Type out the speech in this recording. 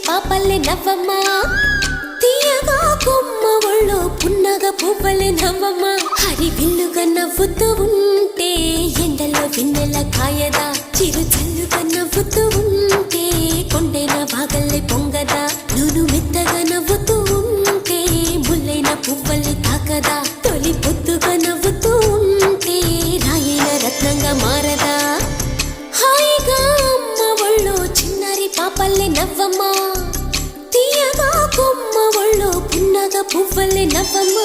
పాపల్లే నవ్వమ్మ తీయగా కొమ్మ ఒళ్ళో పున్నగ పువ్వలే నవ్వమ్మ హరి విల్లుగా నవ్వుతూ ఉంటే ఎండలో వెన్నెల కాయదా చిరు చల్లుగా నవ్వుతూ ఉంటే కొండైన భాగల్లే పొంగదా నూను మెత్తగా నవ్వుతూ ఉంటే ముల్లైన పువ్వల్ని తాకదా తొలి పొద్దుగా నవ్వుతూ ఉంటే రాయైన రత్నంగా మారదా హాయిగా అమ్మ ఒళ్ళో చిన్నారి పాపల్లే నవ్వమ్మ తీయగా కొమ్మ ఒళ్ళో పున్నగ పువ్వలే నవ్వమ్మ